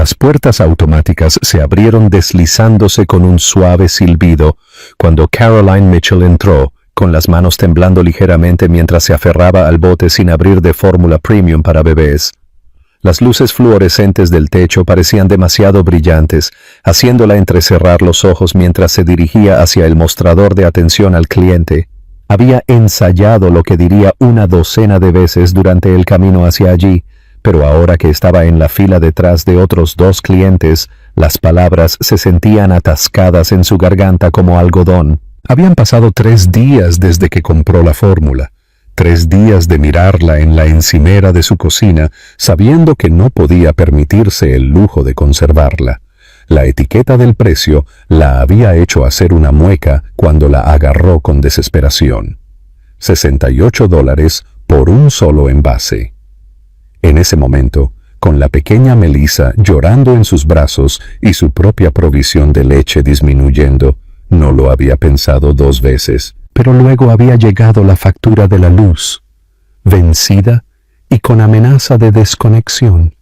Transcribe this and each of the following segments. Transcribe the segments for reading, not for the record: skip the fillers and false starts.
Las puertas automáticas se abrieron deslizándose con un suave silbido cuando Caroline Mitchell entró, con las manos temblando ligeramente mientras se aferraba al bote sin abrir de fórmula premium para bebés. Las luces fluorescentes del techo parecían demasiado brillantes, haciéndola entrecerrar los ojos mientras se dirigía hacia el mostrador de atención al cliente. Había ensayado lo que diría una docena de veces durante el camino hacia allí, pero ahora que estaba en la fila detrás de otros 2 clientes, las palabras se sentían atascadas en su garganta como algodón. Habían pasado 3 días desde que compró la fórmula. 3 días de mirarla en la encimera de su cocina, sabiendo que no podía permitirse el lujo de conservarla. La etiqueta del precio la había hecho hacer una mueca cuando la agarró con desesperación. $68 por un solo envase. En ese momento, con la pequeña Melissa llorando en sus brazos y su propia provisión de leche disminuyendo, no lo había pensado 2 veces. Pero luego había llegado la factura de la luz, vencida y con amenaza de desconexión.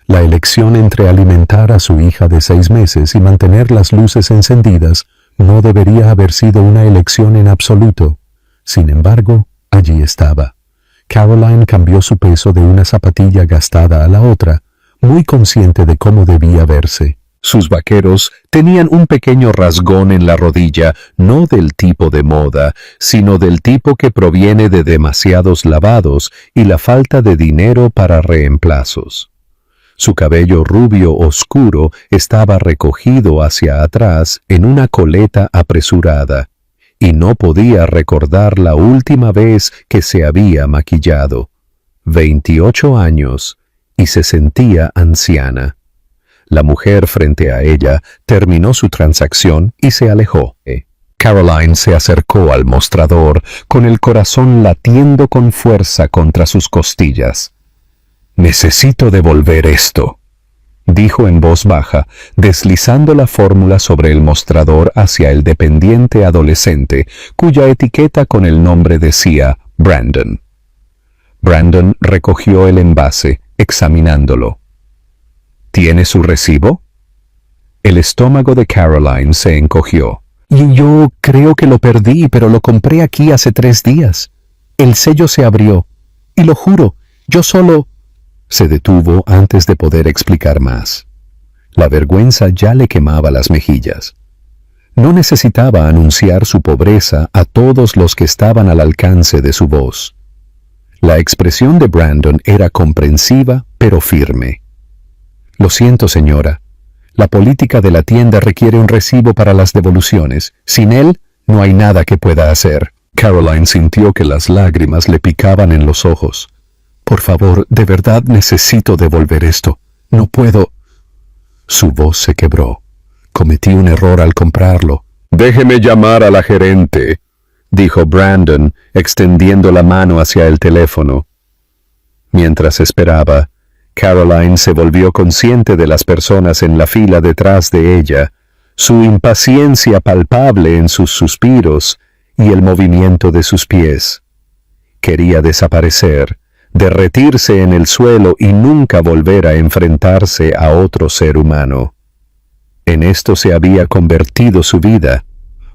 La elección entre alimentar a su hija de 6 meses y mantener las luces encendidas no debería haber sido una elección en absoluto. Sin embargo, allí estaba. Caroline cambió su peso de una zapatilla gastada a la otra, muy consciente de cómo debía verse. Sus vaqueros tenían un pequeño rasgón en la rodilla, no del tipo de moda, sino del tipo que proviene de demasiados lavados y la falta de dinero para reemplazos. Su cabello rubio oscuro estaba recogido hacia atrás en una coleta apresurada, y no podía recordar la última vez que se había maquillado. 28 años, y se sentía anciana. La mujer frente a ella terminó su transacción y se alejó. Caroline se acercó al mostrador con el corazón latiendo con fuerza contra sus costillas. «Necesito devolver esto», dijo en voz baja, deslizando la fórmula sobre el mostrador hacia el dependiente adolescente, cuya etiqueta con el nombre decía Brandon. Brandon recogió el envase, examinándolo. ¿Tiene su recibo? El estómago de Caroline se encogió. «Y yo creo que lo perdí, pero lo compré aquí hace 3 días. El sello se abrió. Y lo juro, yo solo...» Se detuvo antes de poder explicar más. La vergüenza ya le quemaba las mejillas. No necesitaba anunciar su pobreza a todos los que estaban al alcance de su voz. La expresión de Brandon era comprensiva, pero firme. «Lo siento, señora. La política de la tienda requiere un recibo para las devoluciones. Sin él, no hay nada que pueda hacer». Caroline sintió que las lágrimas le picaban en los ojos. «Por favor, de verdad necesito devolver esto. No puedo...» Su voz se quebró. «Cometí un error al comprarlo». «Déjeme llamar a la gerente», dijo Brandon, extendiendo la mano hacia el teléfono. Mientras esperaba, Caroline se volvió consciente de las personas en la fila detrás de ella, su impaciencia palpable en sus suspiros y el movimiento de sus pies. Quería desaparecer, derretirse en el suelo y nunca volver a enfrentarse a otro ser humano. En esto se había convertido su vida,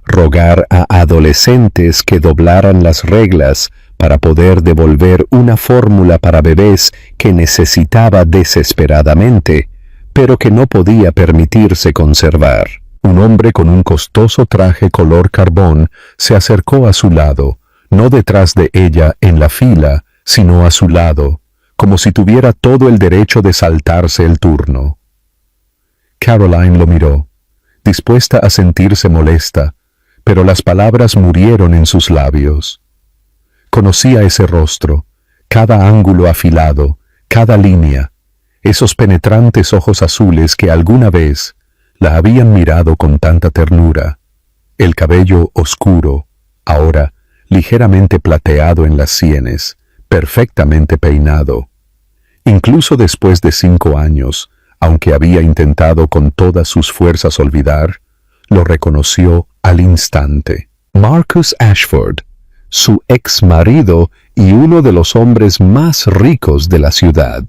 rogar a adolescentes que doblaran las reglas para poder devolver una fórmula para bebés que necesitaba desesperadamente, pero que no podía permitirse conservar. Un hombre con un costoso traje color carbón se acercó a su lado, no detrás de ella en la fila, sino a su lado, como si tuviera todo el derecho de saltarse el turno. Caroline lo miró, dispuesta a sentirse molesta, pero las palabras murieron en sus labios. Conocía ese rostro, cada ángulo afilado, cada línea, esos penetrantes ojos azules que alguna vez la habían mirado con tanta ternura, el cabello oscuro, ahora ligeramente plateado en las sienes, perfectamente peinado. Incluso después de 5 años, aunque había intentado con todas sus fuerzas olvidar, lo reconoció al instante. Marcus Ashford, su ex marido y uno de los hombres más ricos de la ciudad.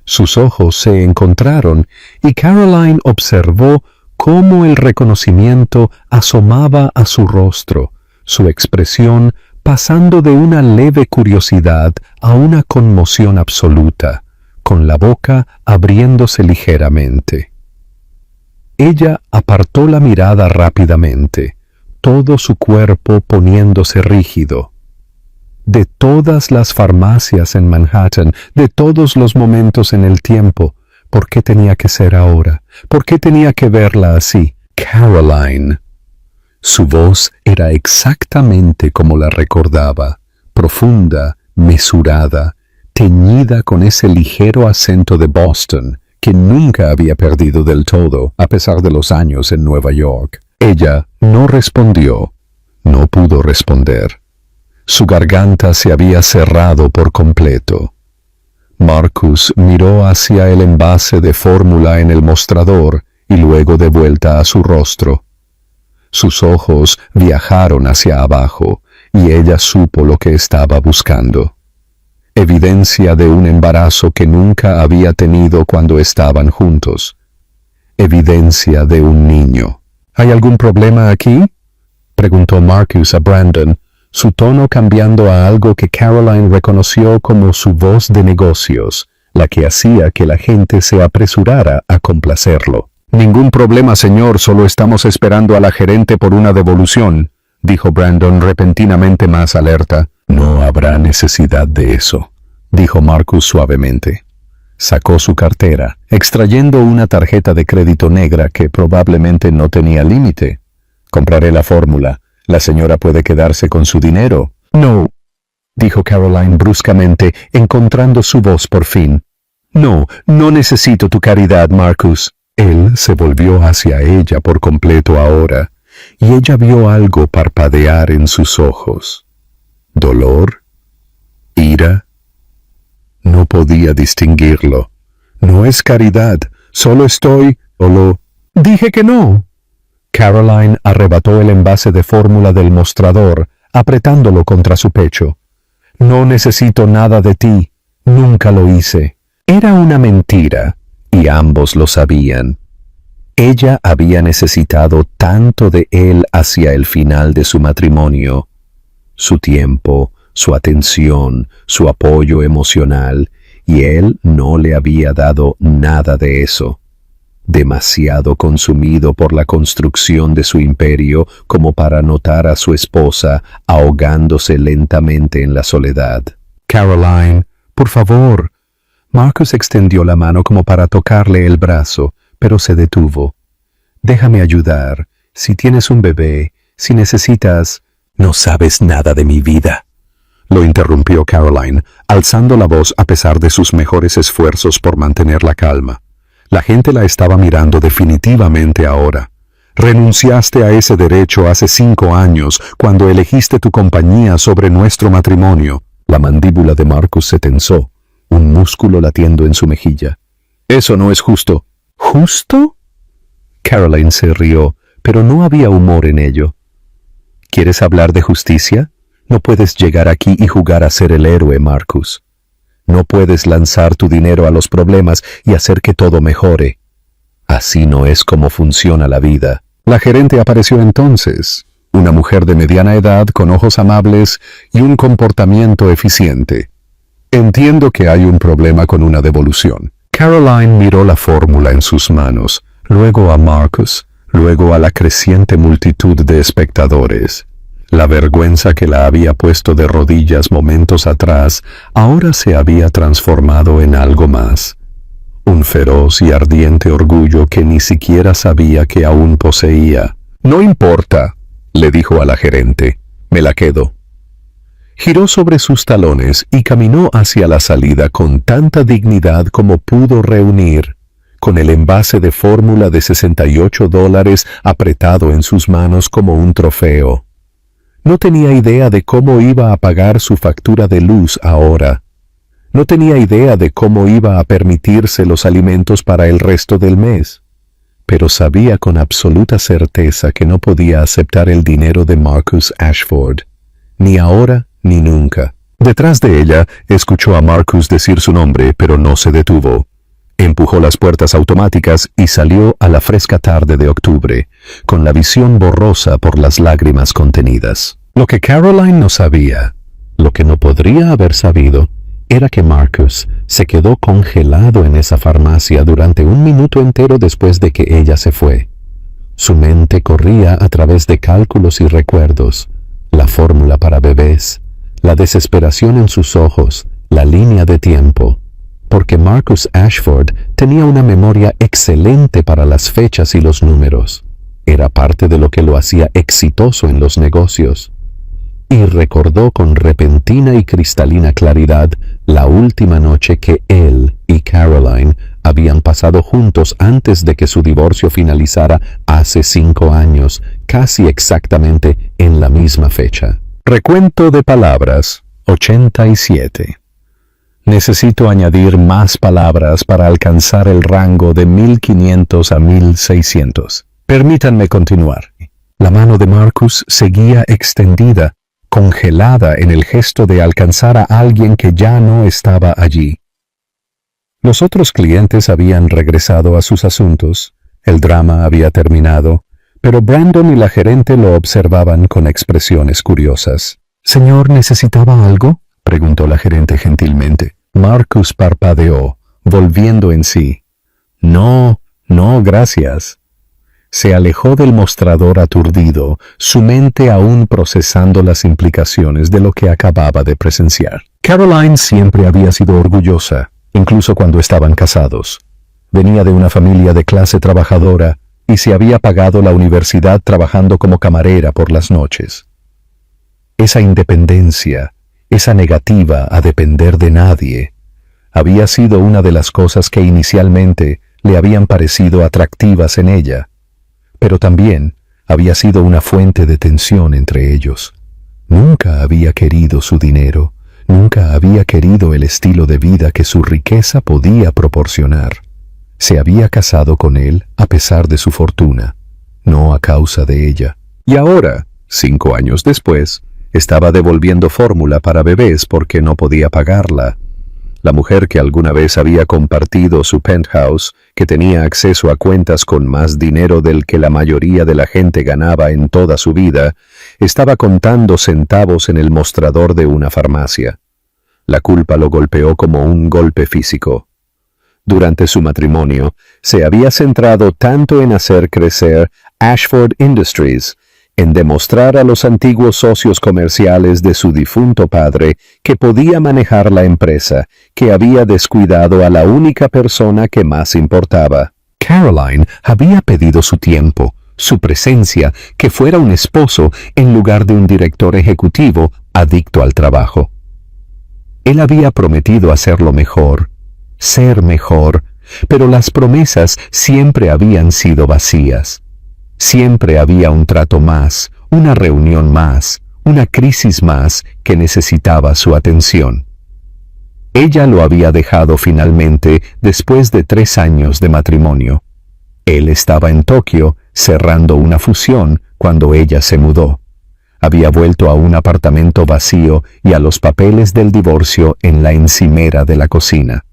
Sus ojos se encontraron y Caroline observó cómo el reconocimiento asomaba a su rostro, su expresión pasando de una leve curiosidad a una conmoción absoluta, con la boca abriéndose ligeramente. Ella apartó la mirada rápidamente, todo su cuerpo poniéndose rígido. De todas las farmacias en Manhattan, de todos los momentos en el tiempo, ¿por qué tenía que ser ahora? ¿Por qué tenía que verla así? Caroline. Su voz era exactamente como la recordaba, profunda, mesurada, teñida con ese ligero acento de Boston, que nunca había perdido del todo, a pesar de los años en Nueva York. Ella no respondió, no pudo responder. Su garganta se había cerrado por completo. Marcus miró hacia el envase de fórmula en el mostrador y luego de vuelta a su rostro. Sus ojos viajaron hacia abajo y ella supo lo que estaba buscando. Evidencia de un embarazo que nunca había tenido cuando estaban juntos. Evidencia de un niño. ¿Hay algún problema aquí?, preguntó Marcus a Brandon, su tono cambiando a algo que Caroline reconoció como su voz de negocios, la que hacía que la gente se apresurara a complacerlo. «Ningún problema, señor, solo estamos esperando a la gerente por una devolución», dijo Brandon repentinamente más alerta. «No habrá necesidad de eso», dijo Marcus suavemente. Sacó su cartera, extrayendo una tarjeta de crédito negra que probablemente no tenía límite. «Compraré la fórmula. La señora puede quedarse con su dinero». «No», dijo Caroline bruscamente, encontrando su voz por fin. «No, no necesito tu caridad, Marcus». Él se volvió hacia ella por completo ahora, y ella vio algo parpadear en sus ojos. ¿Dolor? ¿Ira? No podía distinguirlo. «No es caridad, solo estoy...» «Dije que no». Caroline arrebató el envase de fórmula del mostrador, apretándolo contra su pecho. «No necesito nada de ti. Nunca lo hice». Era una mentira, y ambos lo sabían. Ella había necesitado tanto de él hacia el final de su matrimonio. Su tiempo, su atención, su apoyo emocional, y él no le había dado nada de eso. Demasiado consumido por la construcción de su imperio como para notar a su esposa ahogándose lentamente en la soledad. «Caroline, por favor». Marcus extendió la mano como para tocarle el brazo, pero se detuvo. «Déjame ayudar. Si tienes un bebé, si necesitas...» «No sabes nada de mi vida», lo interrumpió Caroline, alzando la voz a pesar de sus mejores esfuerzos por mantener la calma. La gente la estaba mirando definitivamente ahora. Renunciaste a ese derecho hace 5 años, cuando elegiste tu compañía sobre nuestro matrimonio. La mandíbula de Marcus se tensó, un músculo latiendo en su mejilla. «Eso no es justo». «¿Justo?» Caroline se rió, pero no había humor en ello. «¿Quieres hablar de justicia? No puedes llegar aquí y jugar a ser el héroe, Marcus. No puedes lanzar tu dinero a los problemas y hacer que todo mejore. Así no es como funciona la vida». La gerente apareció entonces, una mujer de mediana edad con ojos amables y un comportamiento eficiente. «Entiendo que hay un problema con una devolución». Caroline miró la fórmula en sus manos, luego a Marcus, luego a la creciente multitud de espectadores. La vergüenza que la había puesto de rodillas momentos atrás ahora se había transformado en algo más. Un feroz y ardiente orgullo que ni siquiera sabía que aún poseía. «No importa», le dijo a la gerente, «me la quedo». Giró sobre sus talones y caminó hacia la salida con tanta dignidad como pudo reunir, con el envase de fórmula de $68 apretado en sus manos como un trofeo. No tenía idea de cómo iba a pagar su factura de luz ahora. No tenía idea de cómo iba a permitirse los alimentos para el resto del mes. Pero sabía con absoluta certeza que no podía aceptar el dinero de Marcus Ashford, ni ahora ni nunca. Detrás de ella, escuchó a Marcus decir su nombre, pero no se detuvo. Empujó las puertas automáticas y salió a la fresca tarde de octubre, con la visión borrosa por las lágrimas contenidas. Lo que Caroline no sabía, lo que no podría haber sabido, era que Marcus se quedó congelado en esa farmacia durante 1 minuto entero después de que ella se fue. Su mente corría a través de cálculos y recuerdos, la fórmula para bebés, la desesperación en sus ojos, la línea de tiempo, porque Marcus Ashford tenía una memoria excelente para las fechas y los números. Era parte de lo que lo hacía exitoso en los negocios. Y recordó con repentina y cristalina claridad la última noche que él y Caroline habían pasado juntos antes de que su divorcio finalizara hace 5 años, casi exactamente en la misma fecha. Recuento de palabras 87. Necesito añadir más palabras para alcanzar el rango de 1500 a 1600. Permítanme continuar. La mano de Marcus seguía extendida, congelada en el gesto de alcanzar a alguien que ya no estaba allí. Los otros clientes habían regresado a sus asuntos, el drama había terminado, pero Brandon y la gerente lo observaban con expresiones curiosas. «¿Señor, necesitaba algo?», preguntó la gerente gentilmente. Marcus parpadeó, volviendo en sí. «No, gracias». Se alejó del mostrador aturdido, su mente aún procesando las implicaciones de lo que acababa de presenciar. Caroline siempre había sido orgullosa, incluso cuando estaban casados. Venía de una familia de clase trabajadora y se había pagado la universidad trabajando como camarera por las noches. Esa independencia, esa negativa a depender de nadie, había sido una de las cosas que inicialmente le habían parecido atractivas en ella, pero también había sido una fuente de tensión entre ellos. Nunca había querido su dinero, nunca había querido el estilo de vida que su riqueza podía proporcionar. Se había casado con él a pesar de su fortuna, no a causa de ella. Y ahora, 5 años después, estaba devolviendo fórmula para bebés porque no podía pagarla. La mujer que alguna vez había compartido su penthouse, que tenía acceso a cuentas con más dinero del que la mayoría de la gente ganaba en toda su vida, estaba contando centavos en el mostrador de una farmacia. La culpa lo golpeó como un golpe físico. Durante su matrimonio, se había centrado tanto en hacer crecer Ashford Industries, en demostrar a los antiguos socios comerciales de su difunto padre que podía manejar la empresa, que había descuidado a la única persona que más importaba. Caroline había pedido su tiempo, su presencia, que fuera un esposo en lugar de un director ejecutivo adicto al trabajo. Él había prometido hacerlo mejor, ser mejor, pero las promesas siempre habían sido vacías. Siempre había un trato más, una reunión más, una crisis más que necesitaba su atención. Ella lo había dejado finalmente después de 3 años de matrimonio. Él estaba en Tokio cerrando una fusión cuando ella se mudó. Había vuelto a un apartamento vacío y a los papeles del divorcio en la encimera de la cocina.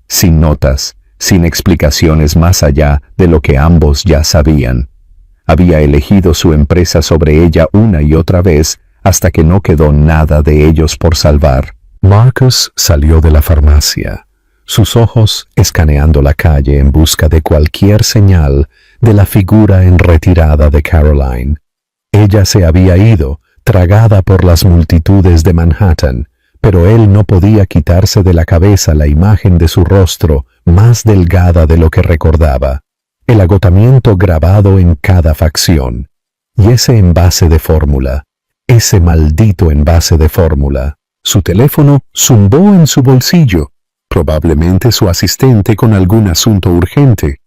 Sin notas, sin explicaciones más allá de lo que ambos ya sabían. Había elegido su empresa sobre ella una y otra vez hasta que no quedó nada de ellos por salvar. Marcus salió de la farmacia, sus ojos escaneando la calle en busca de cualquier señal de la figura en retirada de Caroline. Ella se había ido, tragada por las multitudes de Manhattan, pero él no podía quitarse de la cabeza la imagen de su rostro más delgada de lo que recordaba. El agotamiento grabado en cada facción, y ese envase de fórmula, ese maldito envase de fórmula. Su teléfono zumbó en su bolsillo, probablemente su asistente con algún asunto urgente,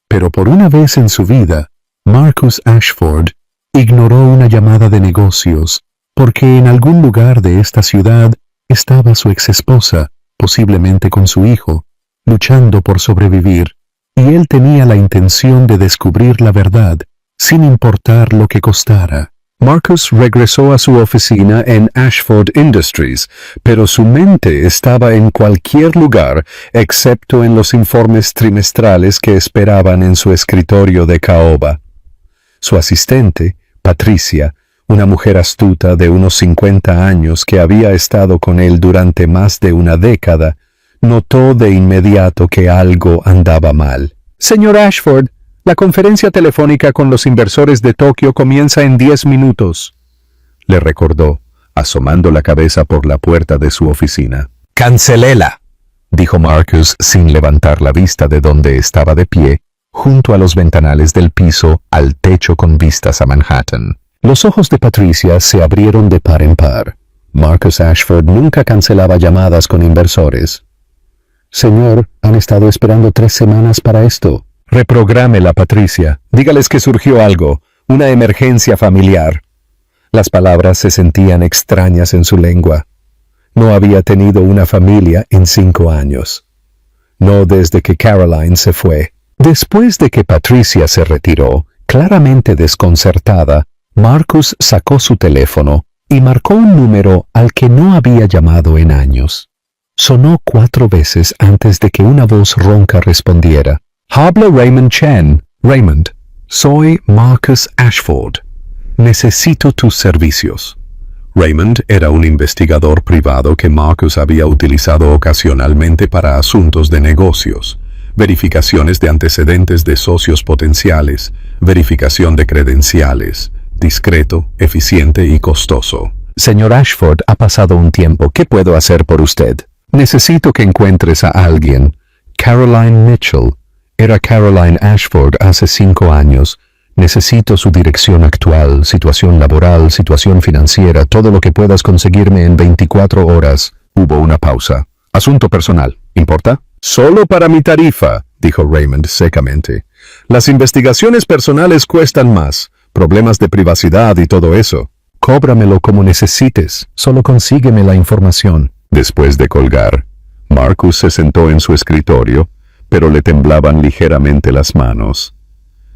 pero por una vez en su vida, Marcus Ashford ignoró una llamada de negocios, porque en algún lugar de esta ciudad estaba su exesposa, posiblemente con su hijo, luchando por sobrevivir. Y él tenía la intención de descubrir la verdad, sin importar lo que costara. Marcus regresó a su oficina en Ashford Industries, pero su mente estaba en cualquier lugar excepto en los informes trimestrales que esperaban en su escritorio de caoba. Su asistente, Patricia, una mujer astuta de unos 50 años que había estado con él durante más de una década, notó de inmediato que algo andaba mal. «Señor Ashford, la conferencia telefónica con los inversores de Tokio comienza en 10 minutos», le recordó, asomando la cabeza por la puerta de su oficina. «Cancelela», dijo Marcus sin levantar la vista de donde estaba de pie, junto a los ventanales del piso al techo con vistas a Manhattan. Los ojos de Patricia se abrieron de par en par. Marcus Ashford nunca cancelaba llamadas con inversores. «Señor, han estado esperando 3 semanas para esto». «Reprográmela, Patricia. Dígales que surgió algo, una emergencia familiar». Las palabras se sentían extrañas en su lengua. No había tenido una familia en 5 años. No desde que Caroline se fue. Después de que Patricia se retiró, claramente desconcertada, Marcus sacó su teléfono y marcó un número al que no había llamado en años. Sonó 4 veces antes de que una voz ronca respondiera. «Habla Raymond Chen. Raymond, soy Marcus Ashford. Necesito tus servicios». Raymond era un investigador privado que Marcus había utilizado ocasionalmente para asuntos de negocios, verificaciones de antecedentes de socios potenciales, verificación de credenciales, discreto, eficiente y costoso. «Señor Ashford, ha pasado un tiempo. ¿Qué puedo hacer por usted?» «Necesito que encuentres a alguien. Caroline Mitchell. Era Caroline Ashford hace 5 años. Necesito su dirección actual, situación laboral, situación financiera, todo lo que puedas conseguirme en 24 horas. Hubo una pausa. «Asunto personal. ¿Importa?» «Solo para mi tarifa», dijo Raymond secamente. «Las investigaciones personales cuestan más. Problemas de privacidad y todo eso». «Cóbramelo como necesites. Solo consígueme la información». Después de colgar, Marcus se sentó en su escritorio, pero le temblaban ligeramente las manos.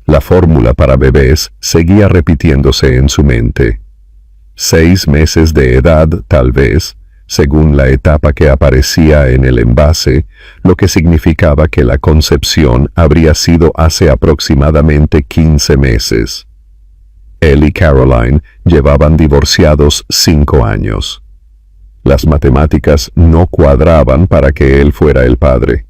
La fórmula para bebés seguía repitiéndose en su mente. 6 meses de edad, tal vez, según la etapa que aparecía en el envase, lo que significaba que la concepción habría sido hace aproximadamente 15 meses. Él y Caroline llevaban divorciados 5 años. Las matemáticas no cuadraban para que él fuera el padre.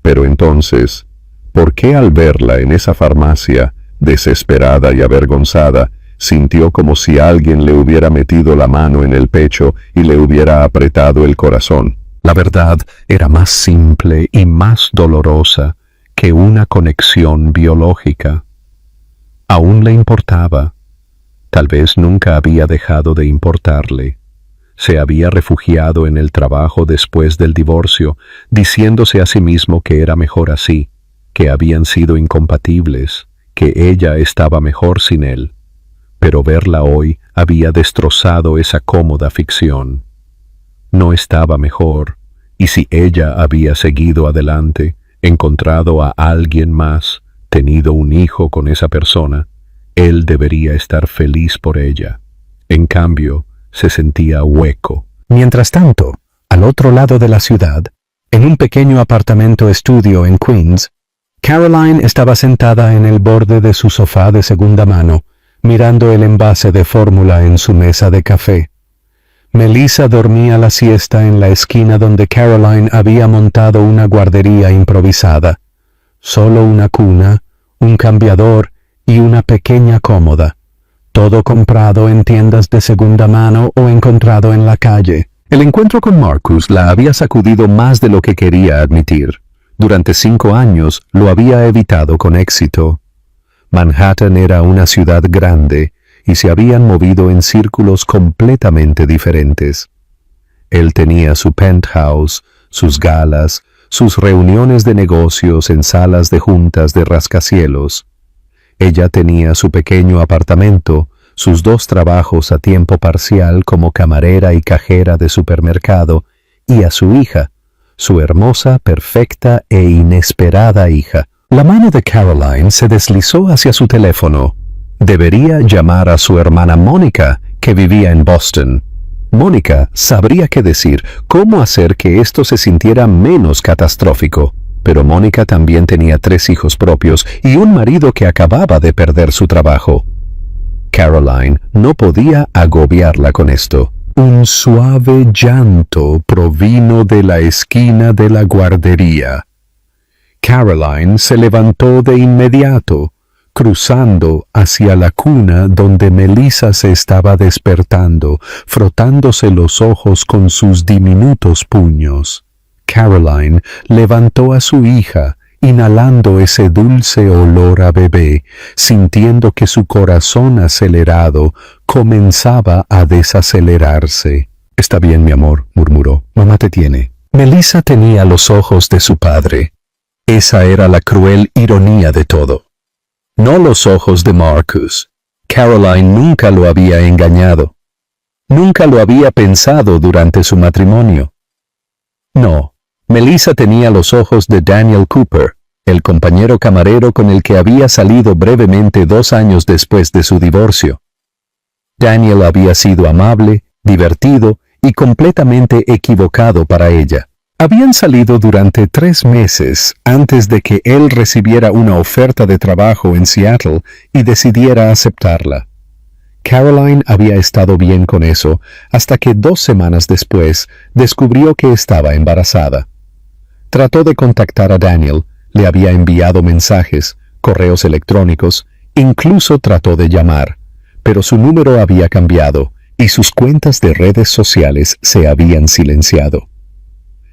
Pero entonces, ¿por qué al verla en esa farmacia, desesperada y avergonzada, sintió como si alguien le hubiera metido la mano en el pecho y le hubiera apretado el corazón? La verdad era más simple y más dolorosa que una conexión biológica. Aún le importaba. Tal vez nunca había dejado de importarle. Se había refugiado en el trabajo después del divorcio, diciéndose a sí mismo que era mejor así, que habían sido incompatibles, que ella estaba mejor sin él. Pero verla hoy había destrozado esa cómoda ficción. No estaba mejor, y si ella había seguido adelante, encontrado a alguien más, tenido un hijo con esa persona, él debería estar feliz por ella. En cambio, se sentía hueco. Mientras tanto, al otro lado de la ciudad, en un pequeño apartamento estudio en Queens, Caroline estaba sentada en el borde de su sofá de segunda mano, mirando el envase de fórmula en su mesa de café. Melissa dormía la siesta en la esquina donde Caroline había montado una guardería improvisada. Solo una cuna, un cambiador y una pequeña cómoda. Todo comprado en tiendas de segunda mano o encontrado en la calle. El encuentro con Marcus la había sacudido más de lo que quería admitir. Durante 5 años lo había evitado con éxito. Manhattan era una ciudad grande y se habían movido en círculos completamente diferentes. Él tenía su penthouse, sus galas, sus reuniones de negocios en salas de juntas de rascacielos. Ella tenía su pequeño apartamento, sus 2 trabajos a tiempo parcial como camarera y cajera de supermercado, y a su hija, su hermosa, perfecta e inesperada hija. La mano de Caroline se deslizó hacia su teléfono. Debería llamar a su hermana Mónica, que vivía en Boston. Mónica sabría qué decir, cómo hacer que esto se sintiera menos catastrófico. Pero Mónica también tenía 3 hijos propios y un marido que acababa de perder su trabajo. Caroline no podía agobiarla con esto. Un suave llanto provino de la esquina de la guardería. Caroline se levantó de inmediato, cruzando hacia la cuna donde Melissa se estaba despertando, frotándose los ojos con sus diminutos puños. Caroline levantó a su hija, inhalando ese dulce olor a bebé, sintiendo que su corazón acelerado comenzaba a desacelerarse. «Está bien, mi amor», murmuró. «Mamá te tiene». Melissa tenía los ojos de su padre. Esa era la cruel ironía de todo. No los ojos de Marcus. Caroline nunca lo había engañado. Nunca lo había pensado durante su matrimonio. No, Melissa tenía los ojos de Daniel Cooper, el compañero camarero con el que había salido brevemente 2 años después de su divorcio. Daniel había sido amable, divertido y completamente equivocado para ella. Habían salido durante 3 meses antes de que él recibiera una oferta de trabajo en Seattle y decidiera aceptarla. Caroline había estado bien con eso hasta que 2 semanas después descubrió que estaba embarazada. Trató de contactar a Daniel, le había enviado mensajes, correos electrónicos, incluso trató de llamar, pero su número había cambiado y sus cuentas de redes sociales se habían silenciado.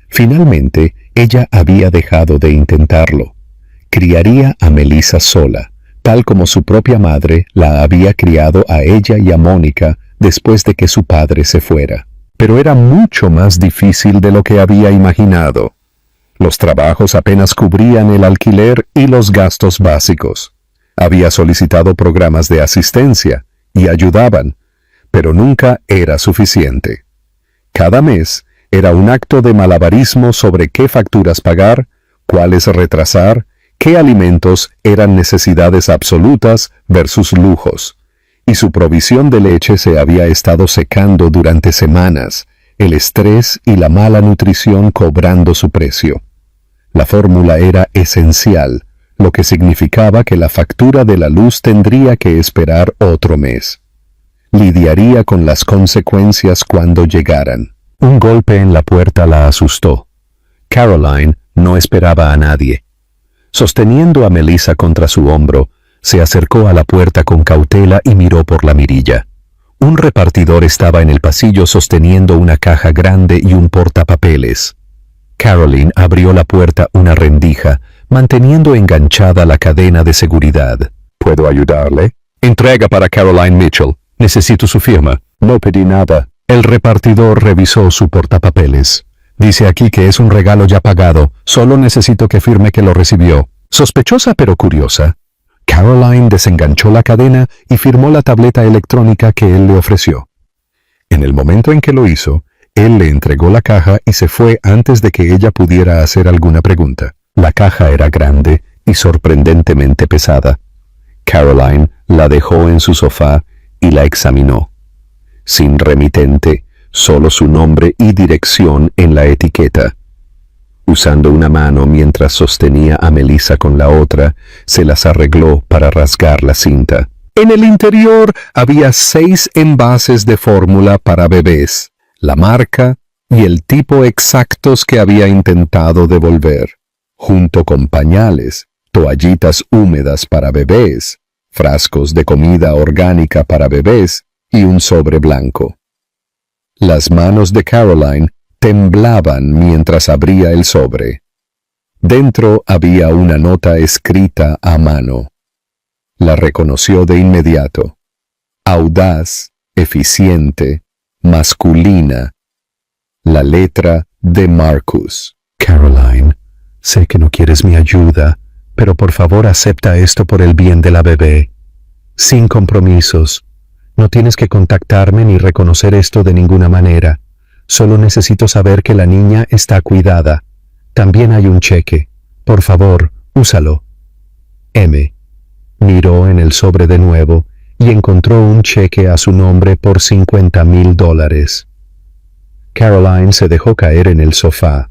Finalmente, ella había dejado de intentarlo. Criaría a Melissa sola, tal como su propia madre la había criado a ella y a Mónica después de que su padre se fuera. Pero era mucho más difícil de lo que había imaginado. Los trabajos apenas cubrían el alquiler y los gastos básicos. Había solicitado programas de asistencia y ayudaban, pero nunca era suficiente. Cada mes era un acto de malabarismo sobre qué facturas pagar, cuáles retrasar, qué alimentos eran necesidades absolutas versus lujos. Y su provisión de leche se había estado secando durante semanas, el estrés y la mala nutrición cobrando su precio. La fórmula era esencial, lo que significaba que la factura de la luz tendría que esperar otro mes. Lidiaría con las consecuencias cuando llegaran. Un golpe en la puerta la asustó. Caroline no esperaba a nadie. Sosteniendo a Melissa contra su hombro, se acercó a la puerta con cautela y miró por la mirilla. Un repartidor estaba en el pasillo sosteniendo una caja grande y un portapapeles. Caroline abrió la puerta una rendija, manteniendo enganchada la cadena de seguridad. ¿Puedo ayudarle? Entrega para Caroline Mitchell. Necesito su firma. No pedí nada. El repartidor revisó su portapapeles. Dice aquí que es un regalo ya pagado. Solo necesito que firme que lo recibió. Sospechosa pero curiosa, Caroline desenganchó la cadena y firmó la tableta electrónica que él le ofreció. En el momento en que lo hizo, él le entregó la caja y se fue antes de que ella pudiera hacer alguna pregunta. La caja era grande y sorprendentemente pesada. Caroline la dejó en su sofá y la examinó. Sin remitente, solo su nombre y dirección en la etiqueta. Usando una mano mientras sostenía a Melissa con la otra, se las arregló para rasgar la cinta. En el interior había 6 envases de fórmula para bebés, la marca y el tipo exactos que había intentado devolver, junto con pañales, toallitas húmedas para bebés, frascos de comida orgánica para bebés y un sobre blanco. Las manos de Caroline temblaban mientras abría el sobre. Dentro había una nota escrita a mano. La reconoció de inmediato. Audaz, eficiente, masculina. La letra de Marcus. Caroline, sé que no quieres mi ayuda, pero por favor acepta esto por el bien de la bebé. Sin compromisos. No tienes que contactarme ni reconocer esto de ninguna manera. Solo necesito saber que la niña está cuidada. También hay un cheque. Por favor, úsalo. M. Miró en el sobre de nuevo y encontró un cheque a su nombre por $50,000. Caroline se dejó caer en el sofá.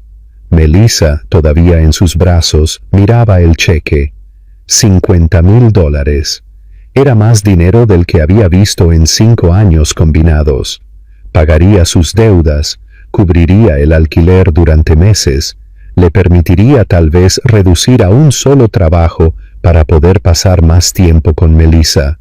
Melissa, todavía en sus brazos, miraba el cheque. $50,000. Era más dinero del que había visto en 5 años combinados. Pagaría sus deudas, cubriría el alquiler durante meses, le permitiría tal vez reducir a un solo trabajo para poder pasar más tiempo con Melissa.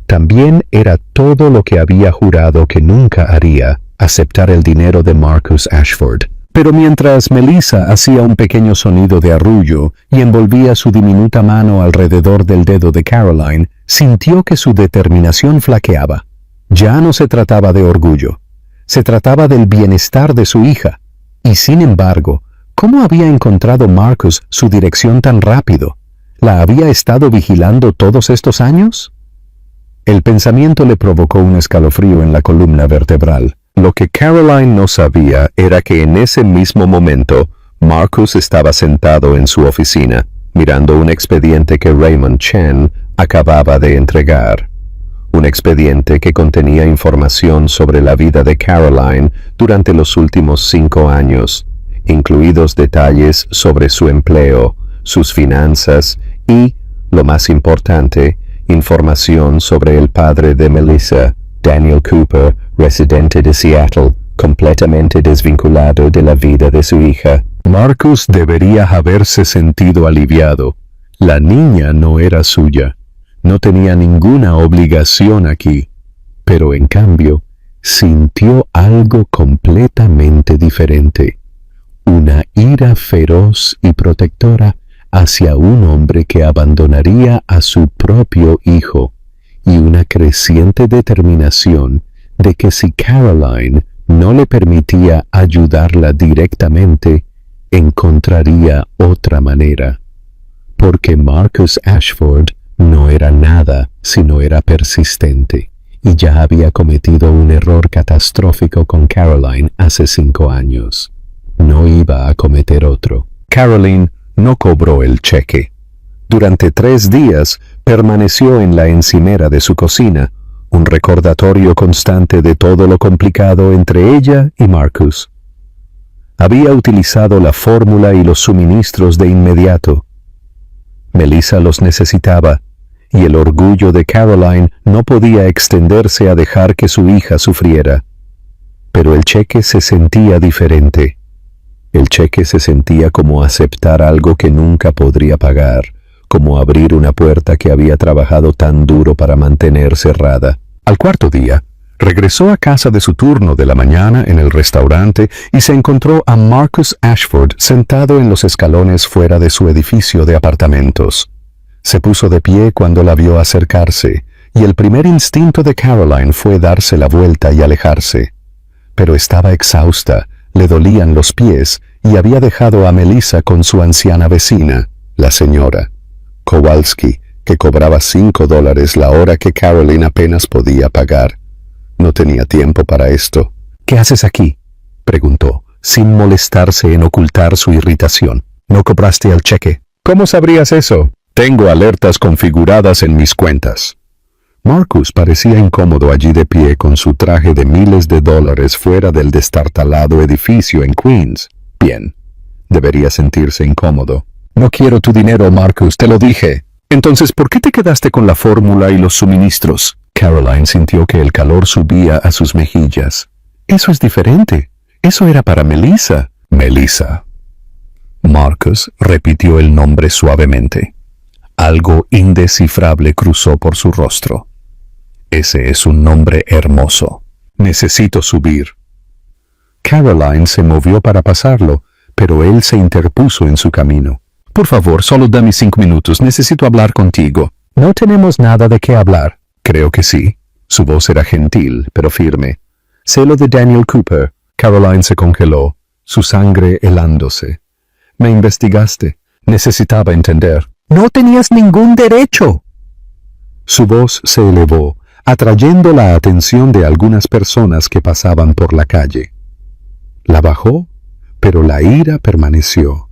También era todo lo que había jurado que nunca haría, aceptar el dinero de Marcus Ashford. Pero mientras Melissa hacía un pequeño sonido de arrullo y envolvía su diminuta mano alrededor del dedo de Caroline, sintió que su determinación flaqueaba. Ya no se trataba de orgullo, se trataba del bienestar de su hija. Y sin embargo, ¿cómo había encontrado Marcus su dirección tan rápido? ¿La había estado vigilando todos estos años? El pensamiento le provocó un escalofrío en la columna vertebral. Lo que Caroline no sabía era que en ese mismo momento, Marcus estaba sentado en su oficina, mirando un expediente que Raymond Chen acababa de entregar. Un expediente que contenía información sobre la vida de Caroline durante los últimos 5 años, incluidos detalles sobre su empleo, sus finanzas y, lo más importante, información sobre el padre de Melissa, Daniel Cooper, residente de Seattle, completamente desvinculado de la vida de su hija. Marcus debería haberse sentido aliviado. La niña no era suya. No tenía ninguna obligación aquí. Pero en cambio, sintió algo completamente diferente. Una ira feroz y protectora hacia un hombre que abandonaría a su propio hijo, y una creciente determinación de que si Caroline no le permitía ayudarla directamente, encontraría otra manera. Porque Marcus Ashford no era nada si no era persistente, y ya había cometido un error catastrófico con Caroline hace 5 años. No iba a cometer otro. Caroline no cobró el cheque. Durante 3 días permaneció en la encimera de su cocina, un recordatorio constante de todo lo complicado entre ella y Marcus. Había utilizado la fórmula y los suministros de inmediato. Melissa los necesitaba, y el orgullo de Caroline no podía extenderse a dejar que su hija sufriera. Pero el cheque se sentía diferente. El cheque se sentía como aceptar algo que nunca podría pagar, como abrir una puerta que había trabajado tan duro para mantener cerrada. Al 4.º día, regresó a casa de su turno de la mañana en el restaurante y se encontró a Marcus Ashford sentado en los escalones fuera de su edificio de apartamentos. Se puso de pie cuando la vio acercarse, y el primer instinto de Caroline fue darse la vuelta y alejarse. Pero estaba exhausta, le dolían los pies y había dejado a Melissa con su anciana vecina, la señora Kowalski, que cobraba $5 la hora que Caroline apenas podía pagar. No tenía tiempo para esto. «¿Qué haces aquí?», preguntó, sin molestarse en ocultar su irritación. «¿No cobraste el cheque?». «¿Cómo sabrías eso?». «Tengo alertas configuradas en mis cuentas». Marcus parecía incómodo allí de pie con su traje de miles de dólares fuera del destartalado edificio en Queens. Bien, debería sentirse incómodo. «No quiero tu dinero, Marcus, te lo dije». «Entonces, ¿por qué te quedaste con la fórmula y los suministros?». Caroline sintió que el calor subía a sus mejillas. «Eso es diferente. Eso era para Melissa». «Melissa». Marcus repitió el nombre suavemente. Algo indescifrable cruzó por su rostro. «Ese es un nombre hermoso. Necesito subir». Caroline se movió para pasarlo, pero él se interpuso en su camino. «Por favor, solo dame 5 minutos. Necesito hablar contigo». «No tenemos nada de qué hablar». «Creo que sí». Su voz era gentil, pero firme. «Sé lo de Daniel Cooper». Caroline se congeló, su sangre helándose. «Me investigaste. Necesitaba entender». «No tenías ningún derecho». Su voz se elevó, atrayendo la atención de algunas personas que pasaban por la calle. La bajó, pero la ira permaneció.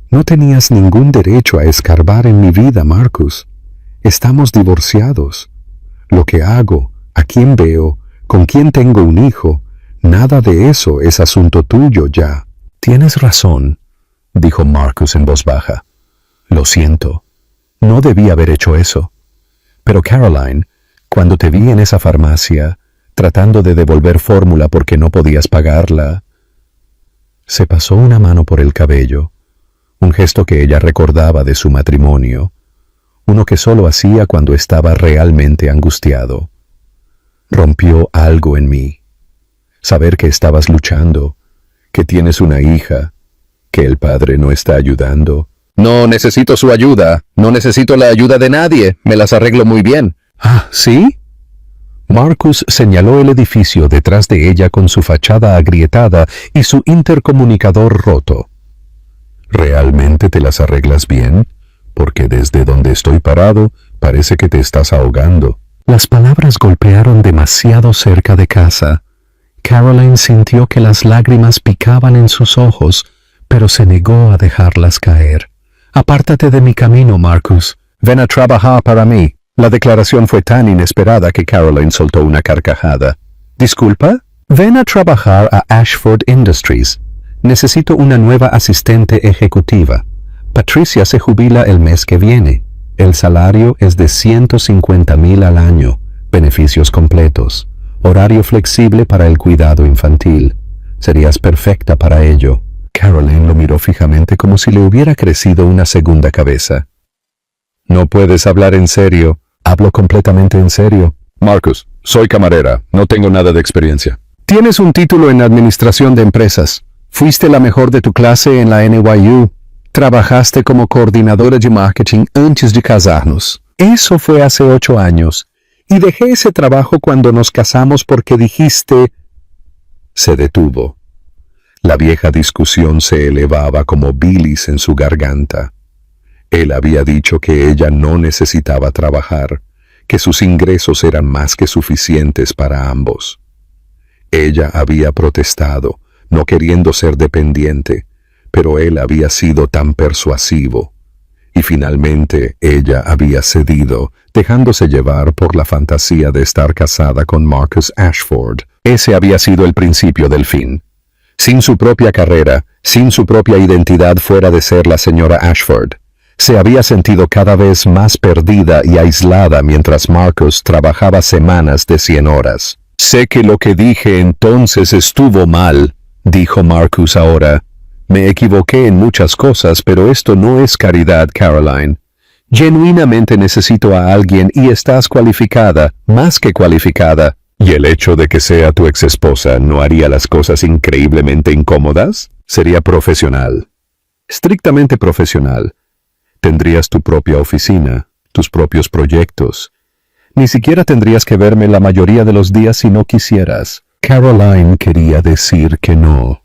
«No tenías ningún derecho a escarbar en mi vida, Marcus. Estamos divorciados. lo que hago, a quién veo, con quién tengo un hijo, nada de eso es asunto tuyo ya. Tienes razón, dijo Marcus en voz baja. Lo siento. No debí haber hecho eso. Pero Caroline, cuando te vi en esa farmacia, tratando de devolver fórmula porque no podías pagarla, se pasó una mano por el cabello, un gesto que ella recordaba de su matrimonio, uno que solo hacía cuando estaba realmente angustiado. Rompió algo en mí. Saber que estabas luchando, que tienes una hija, que el padre no está ayudando. No necesito su ayuda, no necesito la ayuda de nadie, me las arreglo muy bien. Ah, ¿sí? Marcus señaló el edificio detrás de ella con su fachada agrietada y su intercomunicador roto. ¿Realmente te las arreglas bien? Porque desde donde estoy parado, parece que te estás ahogando. Las palabras golpearon demasiado cerca de casa. Caroline sintió que las lágrimas picaban en sus ojos, pero se negó a dejarlas caer. Apártate de mi camino, Marcus. Ven a trabajar para mí. La declaración fue tan inesperada que Caroline soltó una carcajada. ¿Disculpa? Ven a trabajar a Ashford Industries. Necesito una nueva asistente ejecutiva. Patricia se jubila el mes que viene. El salario es de 150,000 al año. Beneficios completos. Horario flexible para el cuidado infantil. Serías perfecta para ello. Caroline lo miró fijamente como si le hubiera crecido una segunda cabeza. No puedes hablar en serio. Hablo completamente en serio. Marcus, soy camarera, no tengo nada de experiencia. Tienes un título en administración de empresas. Fuiste la mejor de tu clase en la NYU. Trabajaste como coordinadora de marketing antes de casarnos. Eso fue hace 8 años. Y dejé ese trabajo cuando nos casamos porque dijiste... Se detuvo. La vieja discusión se elevaba como bilis en su garganta. Él había dicho que ella no necesitaba trabajar, que sus ingresos eran más que suficientes para ambos. Ella había protestado, no queriendo ser dependiente, pero él había sido tan persuasivo. Y finalmente ella había cedido, dejándose llevar por la fantasía de estar casada con Marcus Ashford. Ese había sido el principio del fin. Sin su propia carrera, sin su propia identidad fuera de ser la señora Ashford, se había sentido cada vez más perdida y aislada mientras Marcus trabajaba semanas de 100 horas. Sé que lo que dije entonces estuvo mal, dijo Marcus ahora. Me equivoqué en muchas cosas, pero esto no es caridad, Caroline. Genuinamente necesito a alguien y estás cualificada, más que cualificada. ¿Y el hecho de que sea tu exesposa no haría las cosas increíblemente incómodas? Sería profesional. Estrictamente profesional. Tendrías tu propia oficina, tus propios proyectos. Ni siquiera tendrías que verme la mayoría de los días si no quisieras. Caroline quería decir que no.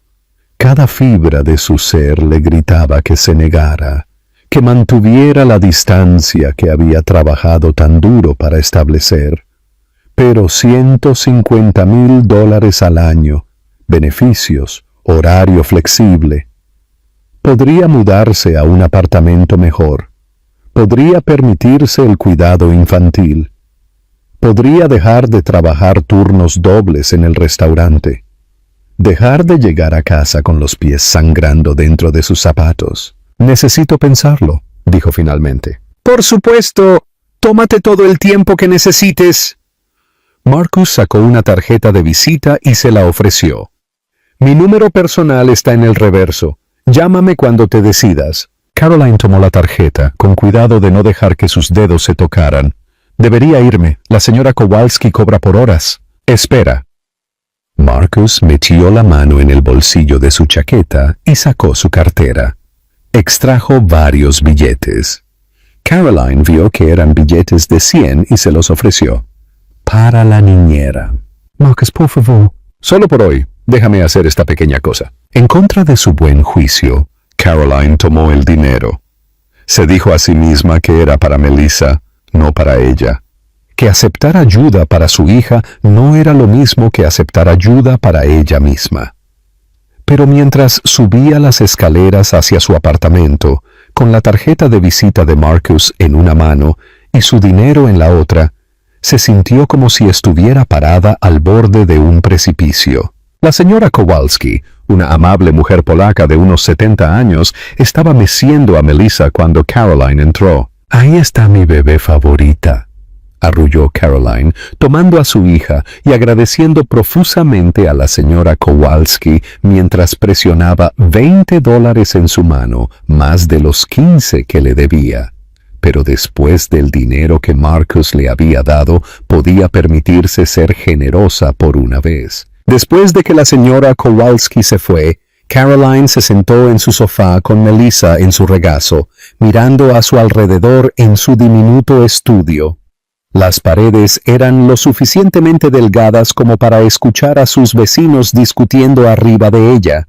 Cada fibra de su ser le gritaba que se negara, que mantuviera la distancia que había trabajado tan duro para establecer. Pero $150,000 al año, beneficios, horario flexible. Podría mudarse a un apartamento mejor. Podría permitirse el cuidado infantil. Podría dejar de trabajar turnos dobles en el restaurante. Dejar de llegar a casa con los pies sangrando dentro de sus zapatos. Necesito pensarlo, dijo finalmente. Por supuesto, tómate todo el tiempo que necesites. Marcus sacó una tarjeta de visita y se la ofreció. Mi número personal está en el reverso. Llámame cuando te decidas. Caroline tomó la tarjeta, con cuidado de no dejar que sus dedos se tocaran. Debería irme. La señora Kowalski cobra por horas. Espera. Marcus metió la mano en el bolsillo de su chaqueta y sacó su cartera. Extrajo varios billetes. Caroline vio que eran billetes de 100 y se los ofreció. Para la niñera. Marcus, por favor. Solo por hoy. Déjame hacer esta pequeña cosa. En contra de su buen juicio, Caroline tomó el dinero. Se dijo a sí misma que era para Melissa, no para ella. Que aceptar ayuda para su hija no era lo mismo que aceptar ayuda para ella misma. Pero mientras subía las escaleras hacia su apartamento, con la tarjeta de visita de Marcus en una mano y su dinero en la otra, se sintió como si estuviera parada al borde de un precipicio. La señora Kowalski, una amable mujer polaca de unos 70 años, estaba meciendo a Melissa cuando Caroline entró. «Ahí está mi bebé favorita», arrulló Caroline, tomando a su hija y agradeciendo profusamente a la señora Kowalski mientras presionaba $20 en su mano, más de los 15 que le debía. Pero después del dinero que Marcus le había dado, podía permitirse ser generosa por una vez. Después de que la señora Kowalski se fue, Caroline se sentó en su sofá con Melissa en su regazo, mirando a su alrededor en su diminuto estudio. Las paredes eran lo suficientemente delgadas como para escuchar a sus vecinos discutiendo arriba de ella.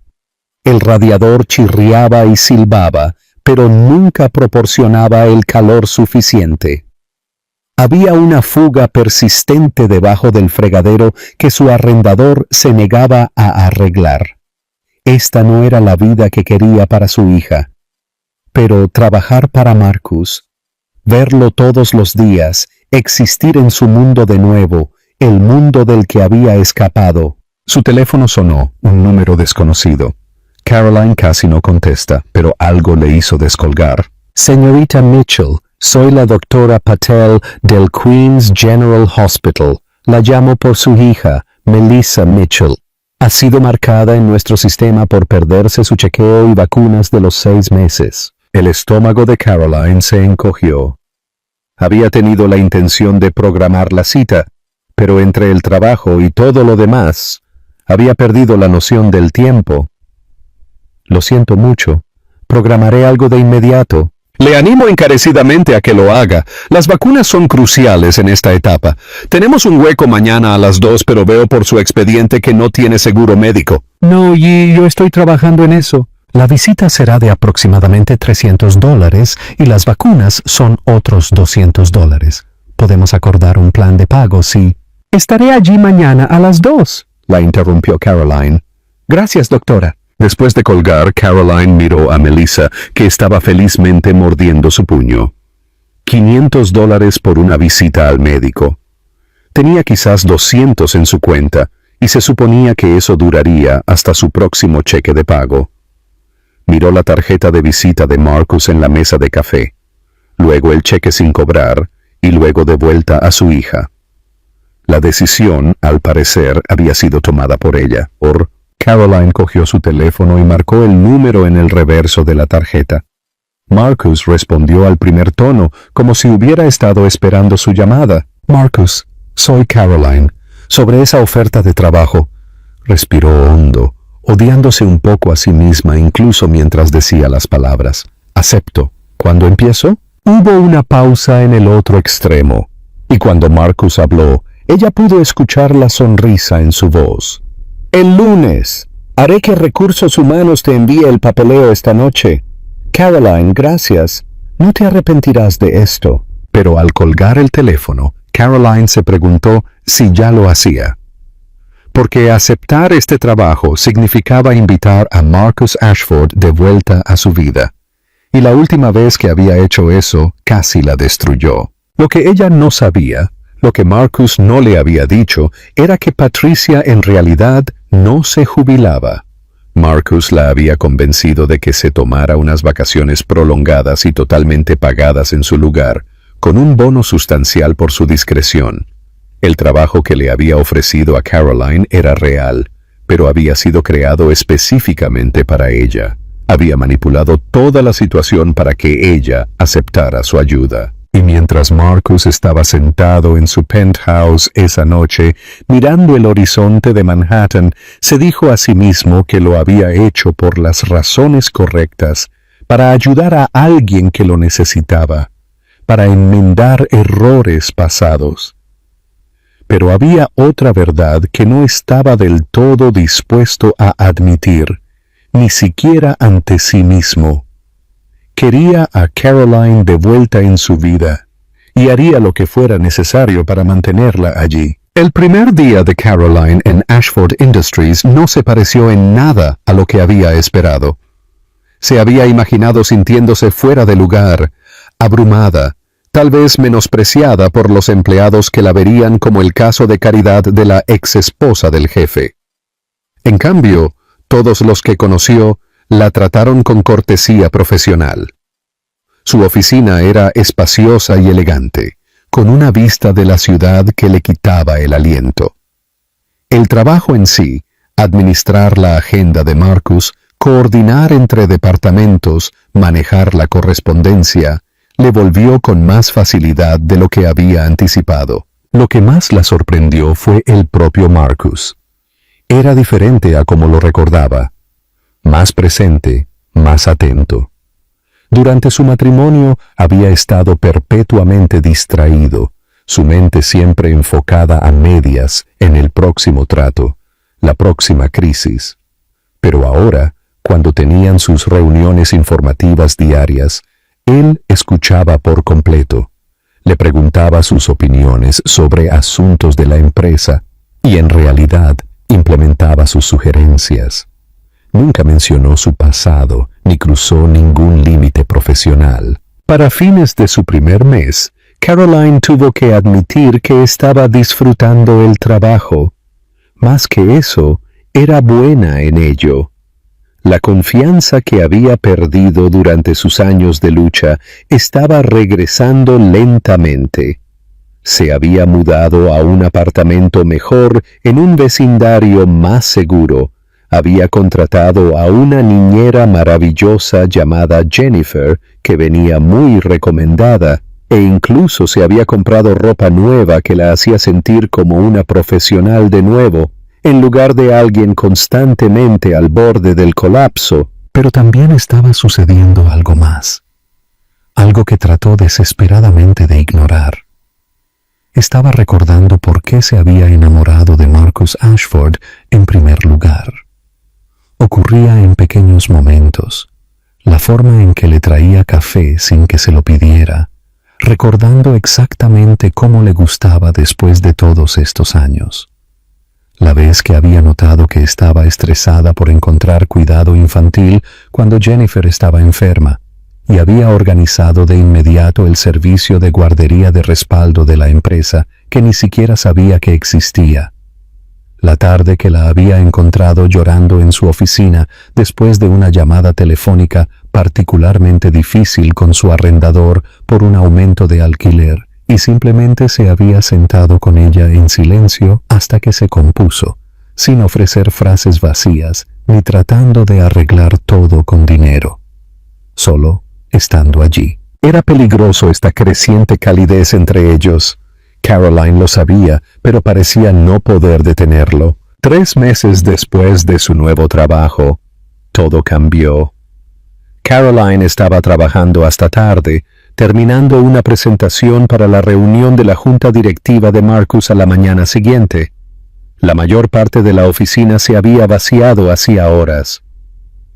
El radiador chirriaba y silbaba, pero nunca proporcionaba el calor suficiente. Había una fuga persistente debajo del fregadero que su arrendador se negaba a arreglar. Esta no era la vida que quería para su hija. Pero trabajar para Marcus, verlo todos los días, existir en su mundo de nuevo, el mundo del que había escapado. Su teléfono sonó, un número desconocido. Caroline casi no contesta, pero algo le hizo descolgar. «Señorita Mitchell, soy la doctora Patel del Queens General Hospital. La llamo por su hija, Melissa Mitchell. Ha sido marcada en nuestro sistema por perderse su chequeo y vacunas de los 6 meses». El estómago de Caroline se encogió. Había tenido la intención de programar la cita, pero entre el trabajo y todo lo demás, había perdido la noción del tiempo. «Lo siento mucho. Programaré algo de inmediato». «Le animo encarecidamente a que lo haga. Las vacunas son cruciales en esta etapa. Tenemos un hueco mañana a las 2, pero veo por su expediente que no tiene seguro médico». «No, y yo estoy trabajando en eso. La visita será de aproximadamente $300 y las vacunas son otros $200. Podemos acordar un plan de pago si...» «Estaré allí mañana a las 2», la interrumpió Caroline. «Gracias, doctora». Después de colgar, Caroline miró a Melissa, que estaba felizmente mordiendo su puño. $500 por una visita al médico. Tenía quizás 200 en su cuenta, y se suponía que eso duraría hasta su próximo cheque de pago. Miró la tarjeta de visita de Marcus en la mesa de café, luego el cheque sin cobrar, y luego de vuelta a su hija. La decisión, al parecer, había sido tomada por ella. Caroline cogió su teléfono y marcó el número en el reverso de la tarjeta. Marcus respondió al primer tono, como si hubiera estado esperando su llamada. «Marcus, soy Caroline. Sobre esa oferta de trabajo». Respiró hondo, odiándose un poco a sí misma incluso mientras decía las palabras. «Acepto. ¿Cuándo empiezo?» Hubo una pausa en el otro extremo, y cuando Marcus habló, ella pudo escuchar la sonrisa en su voz. «El lunes. Haré que Recursos Humanos te envíe el papeleo esta noche. Caroline, gracias. No te arrepentirás de esto». Pero al colgar el teléfono, Caroline se preguntó si ya lo hacía. Porque aceptar este trabajo significaba invitar a Marcus Ashford de vuelta a su vida. Y la última vez que había hecho eso, casi la destruyó. Lo que ella no sabía, lo que Marcus no le había dicho, era que Patricia en realidad no se jubilaba. Marcus la había convencido de que se tomara unas vacaciones prolongadas y totalmente pagadas en su lugar, con un bono sustancial por su discreción. El trabajo que le había ofrecido a Caroline era real, pero había sido creado específicamente para ella. Había manipulado toda la situación para que ella aceptara su ayuda. Y mientras Marcus estaba sentado en su penthouse esa noche, mirando el horizonte de Manhattan, se dijo a sí mismo que lo había hecho por las razones correctas, para ayudar a alguien que lo necesitaba, para enmendar errores pasados. Pero había otra verdad que no estaba del todo dispuesto a admitir, ni siquiera ante sí mismo. Quería a Caroline de vuelta en su vida, y haría lo que fuera necesario para mantenerla allí. El primer día de Caroline en Ashford Industries no se pareció en nada a lo que había esperado. Se había imaginado sintiéndose fuera de lugar, abrumada, tal vez menospreciada por los empleados que la verían como el caso de caridad de la ex esposa del jefe. En cambio, todos los que conoció la trataron con cortesía profesional. Su oficina era espaciosa y elegante, con una vista de la ciudad que le quitaba el aliento. El trabajo en sí, administrar la agenda de Marcus, coordinar entre departamentos, manejar la correspondencia, le volvió con más facilidad de lo que había anticipado. Lo que más la sorprendió fue el propio Marcus. Era diferente a como lo recordaba, más presente, más atento. Durante su matrimonio había estado perpetuamente distraído, su mente siempre enfocada a medias en el próximo trato, la próxima crisis. Pero ahora, cuando tenían sus reuniones informativas diarias, él escuchaba por completo, le preguntaba sus opiniones sobre asuntos de la empresa y en realidad implementaba sus sugerencias. Nunca mencionó su pasado ni cruzó ningún límite profesional. Para fines de su primer mes, Caroline tuvo que admitir que estaba disfrutando el trabajo. Más que eso, era buena en ello. La confianza que había perdido durante sus años de lucha estaba regresando lentamente. Se había mudado a un apartamento mejor en un vecindario más seguro. Había contratado a una niñera maravillosa llamada Jennifer, que venía muy recomendada, e incluso se había comprado ropa nueva que la hacía sentir como una profesional de nuevo, en lugar de alguien constantemente al borde del colapso. Pero también estaba sucediendo algo más, algo que trató desesperadamente de ignorar. Estaba recordando por qué se había enamorado de Marcus Ashford en primer lugar. Ocurría en pequeños momentos, la forma en que le traía café sin que se lo pidiera, recordando exactamente cómo le gustaba después de todos estos años. La vez que había notado que estaba estresada por encontrar cuidado infantil cuando Jennifer estaba enferma, y había organizado de inmediato el servicio de guardería de respaldo de la empresa que ni siquiera sabía que existía. La tarde que la había encontrado llorando en su oficina después de una llamada telefónica particularmente difícil con su arrendador por un aumento de alquiler, y simplemente se había sentado con ella en silencio hasta que se compuso, sin ofrecer frases vacías ni tratando de arreglar todo con dinero. Solo estando allí. Era peligroso esta creciente calidez entre ellos. Caroline lo sabía, pero parecía no poder detenerlo. 3 meses después de su nuevo trabajo, todo cambió. Caroline estaba trabajando hasta tarde, terminando una presentación para la reunión de la junta directiva de Marcus a la mañana siguiente. La mayor parte de la oficina se había vaciado hacía horas.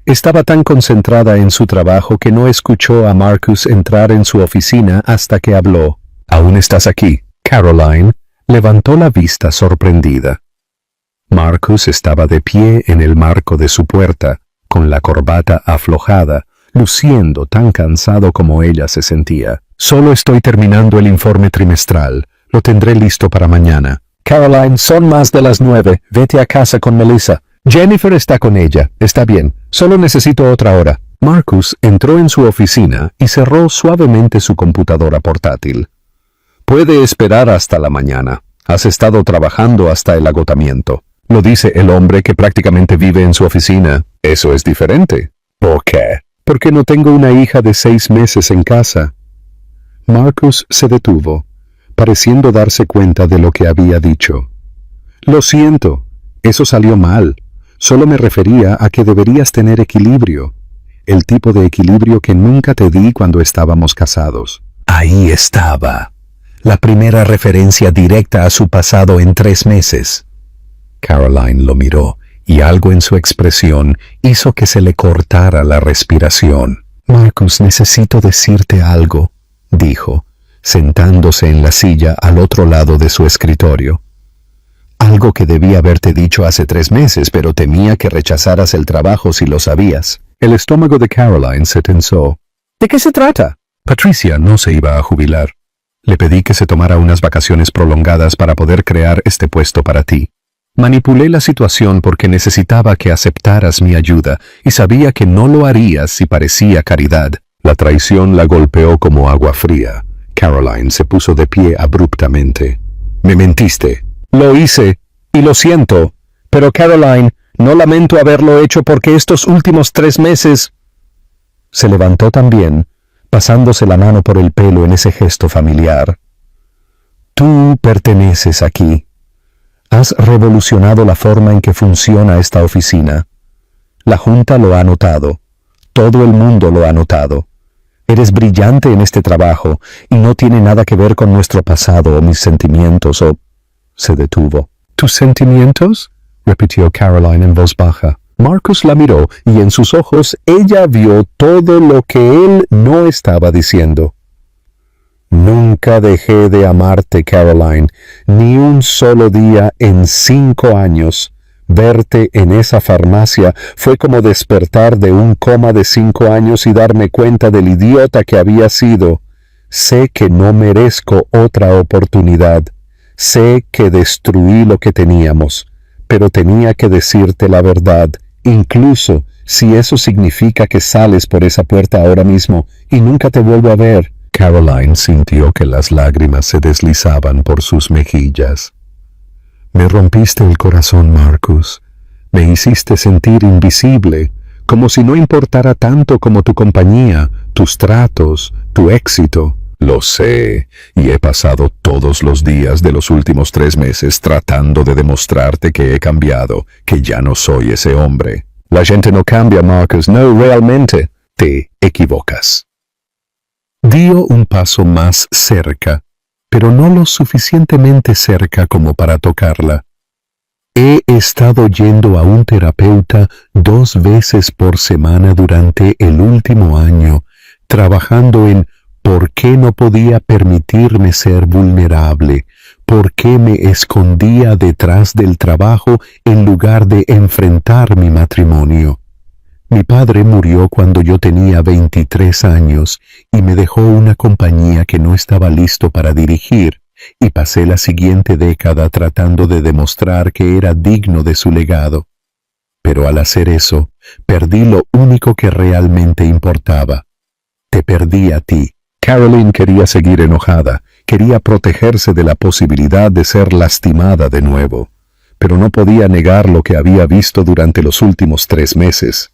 Estaba tan concentrada en su trabajo que no escuchó a Marcus entrar en su oficina hasta que habló. «¿Aún estás aquí?» Caroline levantó la vista sorprendida. Marcus estaba de pie en el marco de su puerta, con la corbata aflojada, luciendo tan cansado como ella se sentía. «Solo estoy terminando el informe trimestral. Lo tendré listo para mañana». «Caroline, son más de las 9. Vete a casa con Melissa. Jennifer está con ella. Está bien. Solo necesito otra hora». Marcus entró en su oficina y cerró suavemente su computadora portátil. «Puede esperar hasta la mañana. Has estado trabajando hasta el agotamiento». Lo dice el hombre que prácticamente vive en su oficina. Eso es diferente. ¿Por qué? Porque no tengo una hija de 6 meses en casa. Marcus se detuvo, pareciendo darse cuenta de lo que había dicho. «Lo siento, eso salió mal. Solo me refería a que deberías tener equilibrio. El tipo de equilibrio que nunca te di cuando estábamos casados». Ahí estaba. La primera referencia directa a su pasado en 3 meses. Caroline lo miró, y algo en su expresión hizo que se le cortara la respiración. «Marcus, necesito decirte algo», dijo, sentándose en la silla al otro lado de su escritorio. «Algo que debía haberte dicho hace 3 meses, pero temía que rechazaras el trabajo si lo sabías». El estómago de Caroline se tensó. «¿De qué se trata?» Patricia no se iba a jubilar. Le pedí que se tomara unas vacaciones prolongadas para poder crear este puesto para ti. Manipulé la situación porque necesitaba que aceptaras mi ayuda y sabía que no lo harías si parecía caridad. La traición la golpeó como agua fría. Caroline se puso de pie abruptamente. Me mentiste. Lo hice, y lo siento. Pero Caroline, no lamento haberlo hecho porque estos últimos 3 meses... Se levantó también, pasándose la mano por el pelo en ese gesto familiar. Tú perteneces aquí. Has revolucionado la forma en que funciona esta oficina. La Junta lo ha notado. Todo el mundo lo ha notado. Eres brillante en este trabajo y no tiene nada que ver con nuestro pasado o mis sentimientos o... Se detuvo. ¿Tus sentimientos?, repitió Caroline en voz baja. Marcus la miró y en sus ojos ella vio todo lo que él no estaba diciendo. Nunca dejé de amarte, Caroline, ni un solo día en 5 años. Verte en esa farmacia fue como despertar de un coma de 5 años y darme cuenta del idiota que había sido. Sé que no merezco otra oportunidad. Sé que destruí lo que teníamos, pero tenía que decirte la verdad, incluso si eso significa que sales por esa puerta ahora mismo y nunca te vuelvo a ver. Caroline sintió que las lágrimas se deslizaban por sus mejillas. Me rompiste el corazón, Marcus. Me hiciste sentir invisible, como si no importara tanto como tu compañía, tus tratos, tu éxito. Lo sé, y he pasado todos los días de los últimos 3 meses tratando de demostrarte que he cambiado, que ya no soy ese hombre. La gente no cambia, Marcus, no realmente. Te equivocas. Dio un paso más cerca, pero no lo suficientemente cerca como para tocarla. He estado yendo a un terapeuta 2 veces por semana durante el último año, trabajando en ¿por qué no podía permitirme ser vulnerable? ¿Por qué me escondía detrás del trabajo en lugar de enfrentar mi matrimonio? Mi padre murió cuando yo tenía 23 años y me dejó una compañía que no estaba listo para dirigir, y pasé la siguiente década tratando de demostrar que era digno de su legado. Pero al hacer eso, perdí lo único que realmente importaba. Te perdí a ti. Caroline quería seguir enojada, quería protegerse de la posibilidad de ser lastimada de nuevo, pero no podía negar lo que había visto durante los últimos 3 meses.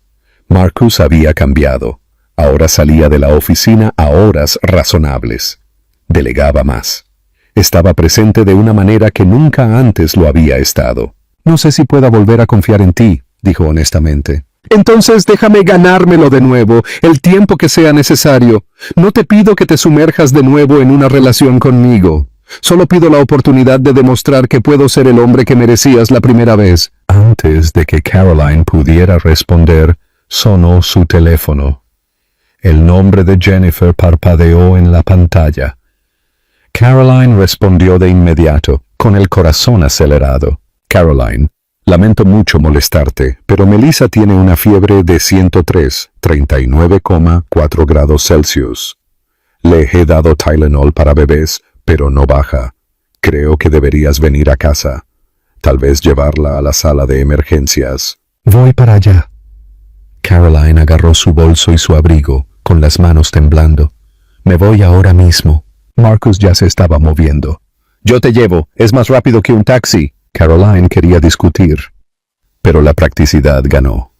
Marcus había cambiado. Ahora salía de la oficina a horas razonables. Delegaba más. Estaba presente de una manera que nunca antes lo había estado. No sé si pueda volver a confiar en ti, dijo honestamente. Entonces déjame ganármelo de nuevo, el tiempo que sea necesario. No te pido que te sumerjas de nuevo en una relación conmigo. Solo pido la oportunidad de demostrar que puedo ser el hombre que merecías la primera vez. Antes de que Caroline pudiera responder, sonó su teléfono. El nombre de Jennifer parpadeó en la pantalla. Caroline respondió de inmediato, con el corazón acelerado. Caroline, lamento mucho molestarte, pero Melissa tiene una fiebre de 103, 39,4 grados Celsius. Le he dado Tylenol para bebés, pero no baja. Creo que deberías venir a casa. Tal vez llevarla a la sala de emergencias. Voy para allá. Caroline agarró su bolso y su abrigo, con las manos temblando. Me voy ahora mismo. Marcus ya se estaba moviendo. Yo te llevo, es más rápido que un taxi. Caroline quería discutir, pero la practicidad ganó.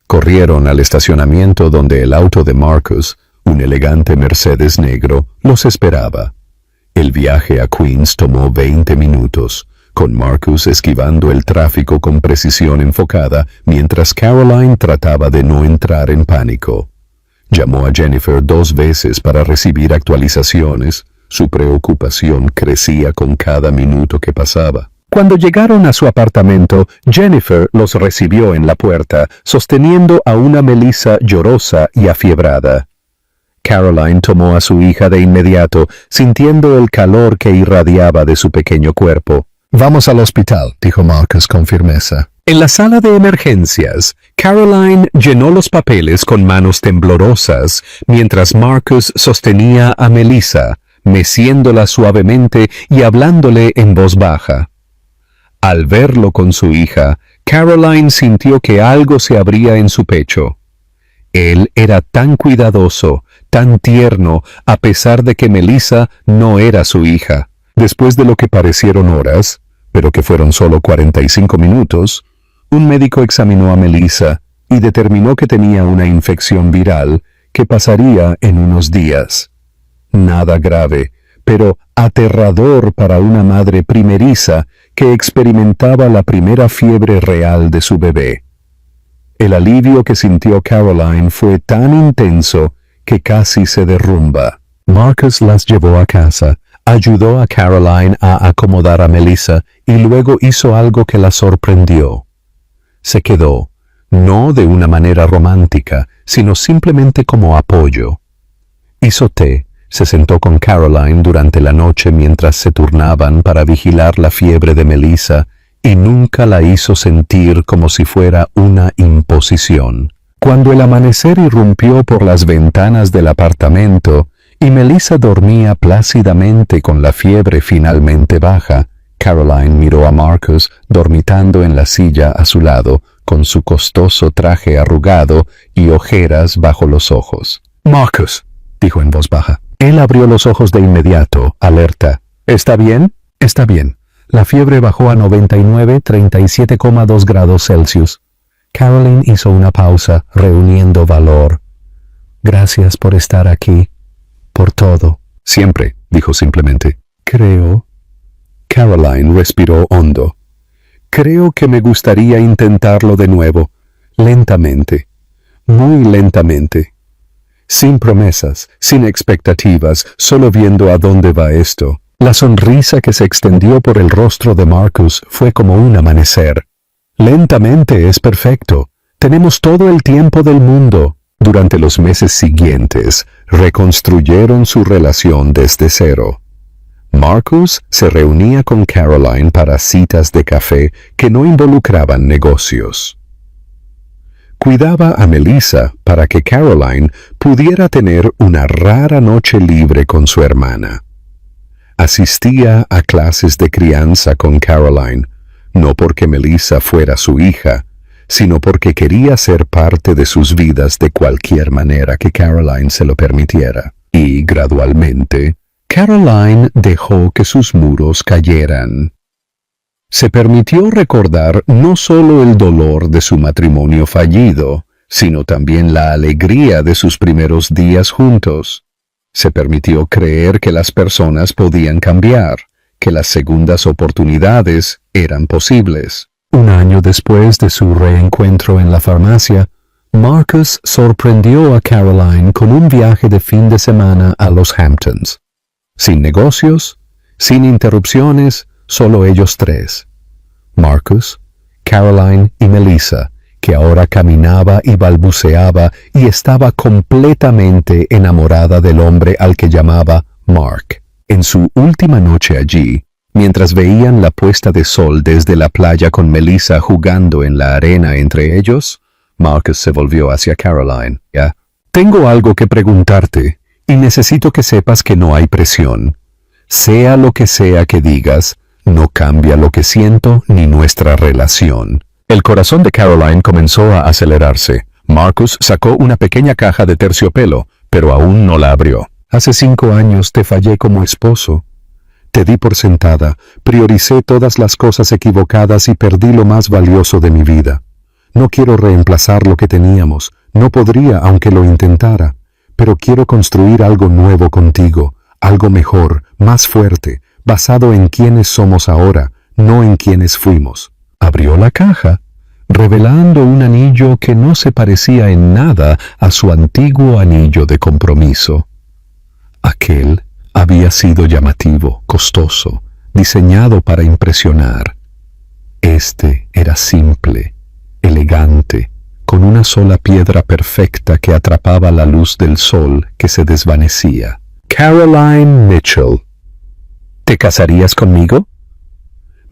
Corrieron al estacionamiento donde el auto de Marcus, un elegante Mercedes negro, los esperaba. El viaje a Queens tomó 20 minutos, con Marcus esquivando el tráfico con precisión enfocada, mientras Caroline trataba de no entrar en pánico. Llamó a Jennifer 2 veces para recibir actualizaciones. Su preocupación crecía con cada minuto que pasaba. Cuando llegaron a su apartamento, Jennifer los recibió en la puerta, sosteniendo a una Melissa llorosa y afiebrada. Caroline tomó a su hija de inmediato, sintiendo el calor que irradiaba de su pequeño cuerpo. Vamos al hospital, dijo Marcus con firmeza. En la sala de emergencias, Caroline llenó los papeles con manos temblorosas, mientras Marcus sostenía a Melissa, meciéndola suavemente y hablándole en voz baja. Al verlo con su hija, Caroline sintió que algo se abría en su pecho. Él era tan cuidadoso, tan tierno, a pesar de que Melissa no era su hija. Después de lo que parecieron horas, pero que fueron solo 45 minutos, un médico examinó a Melissa y determinó que tenía una infección viral que pasaría en unos días. Nada grave, pero aterrador para una madre primeriza que experimentaba la primera fiebre real de su bebé. El alivio que sintió Caroline fue tan intenso que casi se derrumba. Marcus las llevó a casa, ayudó a Caroline a acomodar a Melissa y luego hizo algo que la sorprendió. Se quedó, no de una manera romántica, sino simplemente como apoyo. Hizo té, se sentó con Caroline durante la noche mientras se turnaban para vigilar la fiebre de Melissa y nunca la hizo sentir como si fuera una imposición. Cuando el amanecer irrumpió por las ventanas del apartamento y Melissa dormía plácidamente con la fiebre finalmente baja, Caroline miró a Marcus dormitando en la silla a su lado, con su costoso traje arrugado y ojeras bajo los ojos. «Marcus», dijo en voz baja. Él abrió los ojos de inmediato, alerta. «¿Está bien?» «Está bien». La fiebre bajó a 37,2 grados Celsius. Caroline hizo una pausa, reuniendo valor. «Gracias por estar aquí. Por todo». «Siempre», dijo simplemente. «Creo». Caroline respiró hondo. «Creo que me gustaría intentarlo de nuevo, lentamente, muy lentamente. Sin promesas, sin expectativas, solo viendo a dónde va esto». La sonrisa que se extendió por el rostro de Marcus fue como un amanecer. «Lentamente es perfecto. Tenemos todo el tiempo del mundo». Durante los meses siguientes, reconstruyeron su relación desde cero. Marcus se reunía con Caroline para citas de café que no involucraban negocios. Cuidaba a Melissa para que Caroline pudiera tener una rara noche libre con su hermana. Asistía a clases de crianza con Caroline, no porque Melissa fuera su hija, sino porque quería ser parte de sus vidas de cualquier manera que Caroline se lo permitiera. Y gradualmente, Caroline dejó que sus muros cayeran. Se permitió recordar no solo el dolor de su matrimonio fallido, sino también la alegría de sus primeros días juntos. Se permitió creer que las personas podían cambiar, que las segundas oportunidades eran posibles. Un año después de su reencuentro en la farmacia, Marcus sorprendió a Caroline con un viaje de fin de semana a los Hamptons. Sin negocios, sin interrupciones, solo ellos tres. Marcus, Caroline y Melissa, que ahora caminaba y balbuceaba y estaba completamente enamorada del hombre al que llamaba Mark. En su última noche allí, mientras veían la puesta de sol desde la playa con Melissa jugando en la arena entre ellos, Marcus se volvió hacia Caroline. «¿Ya? Tengo algo que preguntarte, y necesito que sepas que no hay presión. Sea lo que sea que digas, no cambia lo que siento ni nuestra relación». El corazón de Caroline comenzó a acelerarse. Marcus sacó una pequeña caja de terciopelo, pero aún no la abrió. «Hace 5 años te fallé como esposo. Te di por sentada, prioricé todas las cosas equivocadas y perdí lo más valioso de mi vida. No quiero reemplazar lo que teníamos, no podría aunque lo intentara, pero quiero construir algo nuevo contigo, algo mejor, más fuerte, basado en quienes somos ahora, no en quienes fuimos». Abrió la caja, revelando un anillo que no se parecía en nada a su antiguo anillo de compromiso. Aquel había sido llamativo, costoso, diseñado para impresionar. Este era simple, elegante, con una sola piedra perfecta que atrapaba la luz del sol que se desvanecía. «Caroline Mitchell, ¿te casarías conmigo?»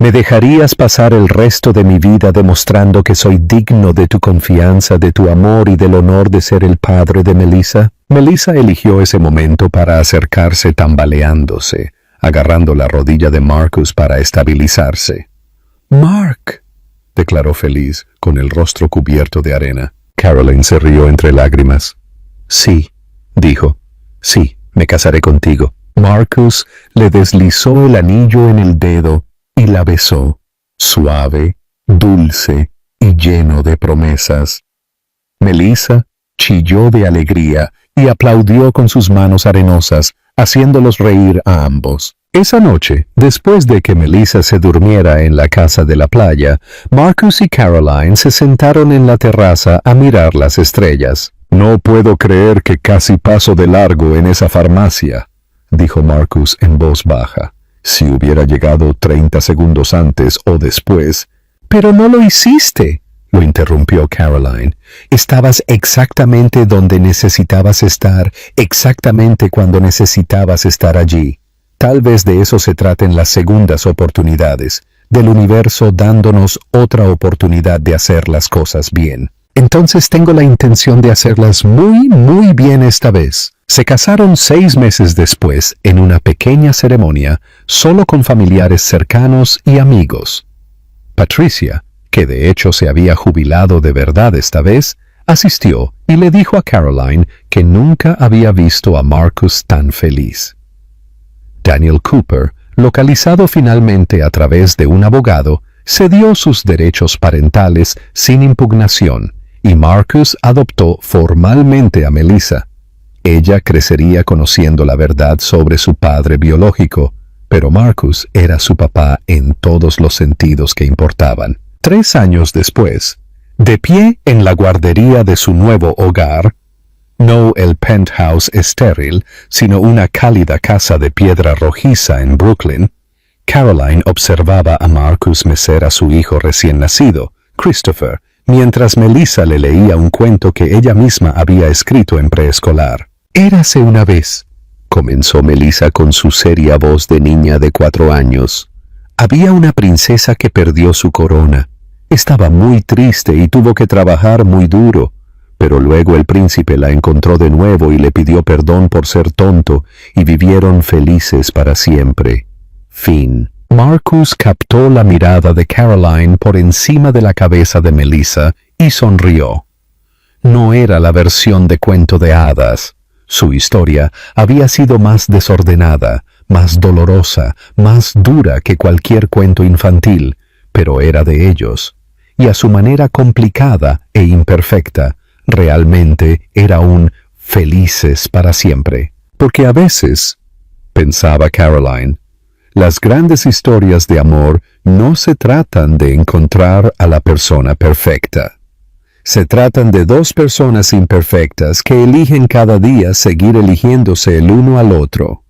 ¿Me dejarías pasar el resto de mi vida demostrando que soy digno de tu confianza, de tu amor y del honor de ser el padre de Melissa? Melissa eligió ese momento para acercarse tambaleándose, agarrando la rodilla de Marcus para estabilizarse. «Mark», declaró feliz, con el rostro cubierto de arena. Caroline se rió entre lágrimas. «Sí», dijo. «Sí, me casaré contigo». Marcus le deslizó el anillo en el dedo y la besó, suave, dulce y lleno de promesas. Melissa chilló de alegría y aplaudió con sus manos arenosas, haciéndolos reír a ambos. Esa noche, después de que Melissa se durmiera en la casa de la playa, Marcus y Caroline se sentaron en la terraza a mirar las estrellas. «No puedo creer que casi paso de largo en esa farmacia», dijo Marcus en voz baja. «Si hubiera llegado 30 segundos antes o después». «Pero no lo hiciste», lo interrumpió Caroline. «Estabas exactamente donde necesitabas estar, exactamente cuando necesitabas estar allí. Tal vez de eso se traten las segundas oportunidades, del universo dándonos otra oportunidad de hacer las cosas bien. Entonces tengo la intención de hacerlas muy, muy bien esta vez». Se casaron 6 meses después en una pequeña ceremonia, solo con familiares cercanos y amigos. Patricia, que de hecho se había jubilado de verdad esta vez, asistió y le dijo a Caroline que nunca había visto a Marcus tan feliz. Daniel Cooper, localizado finalmente a través de un abogado, cedió sus derechos parentales sin impugnación y Marcus adoptó formalmente a Melissa. Ella crecería conociendo la verdad sobre su padre biológico, pero Marcus era su papá en todos los sentidos que importaban. 3 años después, de pie en la guardería de su nuevo hogar, no el penthouse estéril, sino una cálida casa de piedra rojiza en Brooklyn, Caroline observaba a Marcus mecer a su hijo recién nacido, Christopher, mientras Melissa le leía un cuento que ella misma había escrito en preescolar. «Érase una vez», comenzó Melissa con su seria voz de niña de 4 años. «Había una princesa que perdió su corona. Estaba muy triste y tuvo que trabajar muy duro, pero luego el príncipe la encontró de nuevo y le pidió perdón por ser tonto, y vivieron felices para siempre. Fin». Marcus captó la mirada de Caroline por encima de la cabeza de Melissa y sonrió. No era la versión de cuento de hadas. Su historia había sido más desordenada, más dolorosa, más dura que cualquier cuento infantil, pero era de ellos. Y a su manera complicada e imperfecta, realmente era un felices para siempre. Porque a veces, pensaba Caroline, las grandes historias de amor no se tratan de encontrar a la persona perfecta. Se tratan de 2 personas imperfectas que eligen cada día seguir eligiéndose el uno al otro.